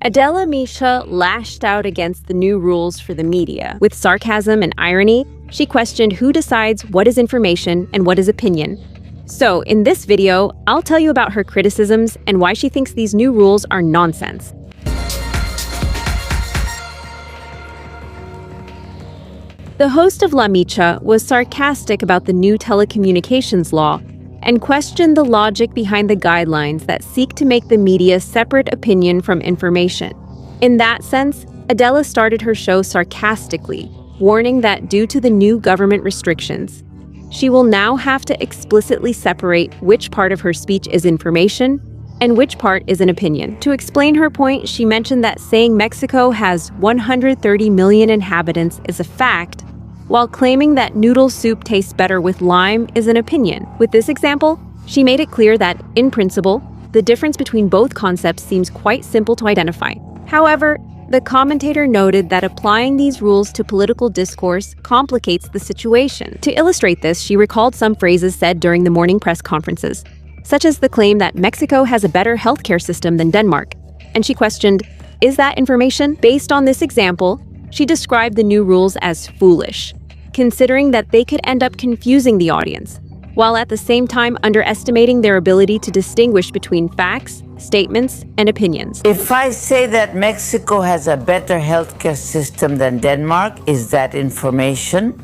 Adela Micha lashed out against the new rules for the media. With sarcasm and irony, she questioned who decides what is information and what is opinion. So, in this video, I'll tell you about her criticisms and why she thinks these new rules are nonsense. The host of La Micha was sarcastic about the new telecommunications law and questioned the logic behind the guidelines that seek to make the media separate opinion from information. In that sense, Adela started her show sarcastically, warning that due to the new government restrictions, she will now have to explicitly separate which part of her speech is information and which part is an opinion. To explain her point, she mentioned that saying Mexico has 130 million inhabitants is a fact, while claiming that noodle soup tastes better with lime is an opinion. With this example, she made it clear that, in principle, the difference between both concepts seems quite simple to identify. However, the commentator noted that applying these rules to political discourse complicates the situation. To illustrate this, she recalled some phrases said during the morning press conferences, such as the claim that Mexico has a better healthcare system than Denmark. And she questioned, is that information? Based on this example, she described the new rules as foolish, considering that they could end up confusing the audience, while at the same time underestimating their ability to distinguish between facts, statements, and opinions. If I say that Mexico has a better healthcare system than Denmark, is that information?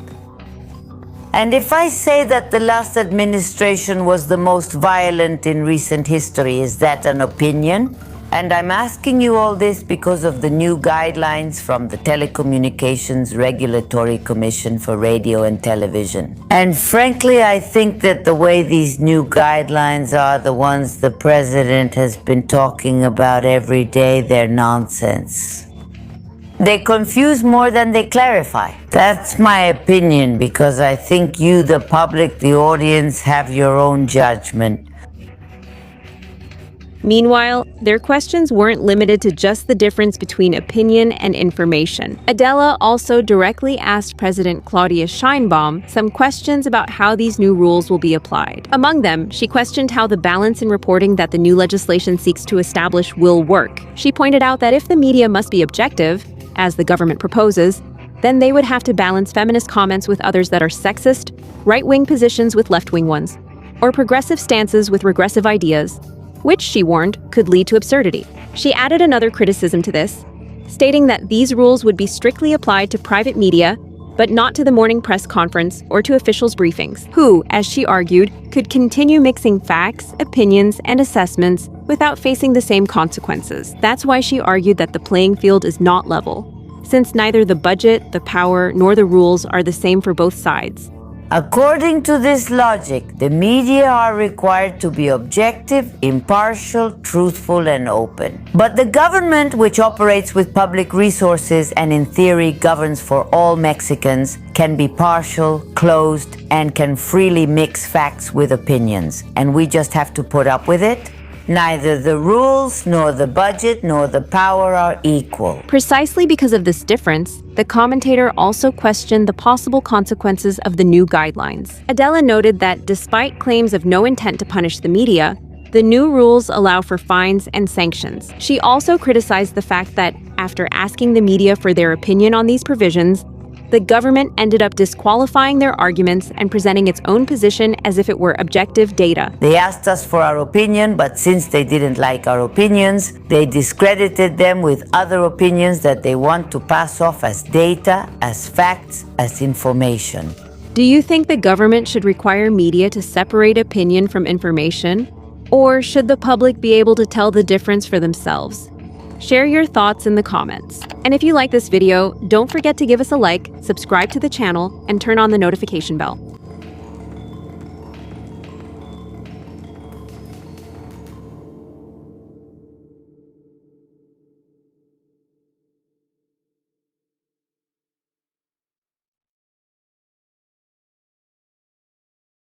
And if I say that the last administration was the most violent in recent history, is that an opinion? And I'm asking you all this because of the new guidelines from the Telecommunications Regulatory Commission for Radio and Television. And frankly, I think that the way these new guidelines are the ones the president has been talking about every day, they're nonsense. They confuse more than they clarify. That's my opinion, because I think you, the public, the audience, have your own judgment. Meanwhile, their questions weren't limited to just the difference between opinion and information. Adela also directly asked President Claudia Sheinbaum some questions about how these new rules will be applied. Among them, she questioned how the balance in reporting that the new legislation seeks to establish will work. She pointed out that if the media must be objective, as the government proposes, then they would have to balance feminist comments with others that are sexist, right-wing positions with left-wing ones, or progressive stances with regressive ideas, which, she warned, could lead to absurdity. She added another criticism to this, stating that these rules would be strictly applied to private media, but not to the morning press conference or to officials' briefings, who, as she argued, could continue mixing facts, opinions, and assessments without facing the same consequences. That's why she argued that the playing field is not level, since neither the budget, the power, nor the rules are the same for both sides. According to this logic, the media are required to be objective, impartial, truthful, and open. But the government, which operates with public resources and in theory governs for all Mexicans, can be partial, closed, and can freely mix facts with opinions. And we just have to put up with it? Neither the rules, nor the budget, nor the power are equal. Precisely because of this difference, the commentator also questioned the possible consequences of the new guidelines. Adela noted that despite claims of no intent to punish the media, the new rules allow for fines and sanctions. She also criticized the fact that, after asking the media for their opinion on these provisions, the government ended up disqualifying their arguments and presenting its own position as if it were objective data. They asked us for our opinion, but since they didn't like our opinions, they discredited them with other opinions that they want to pass off as data, as facts, as information. Do you think the government should require media to separate opinion from information? Or should the public be able to tell the difference for themselves? Share your thoughts in the comments. And if you like this video, don't forget to give us a like, subscribe to the channel, and turn on the notification bell.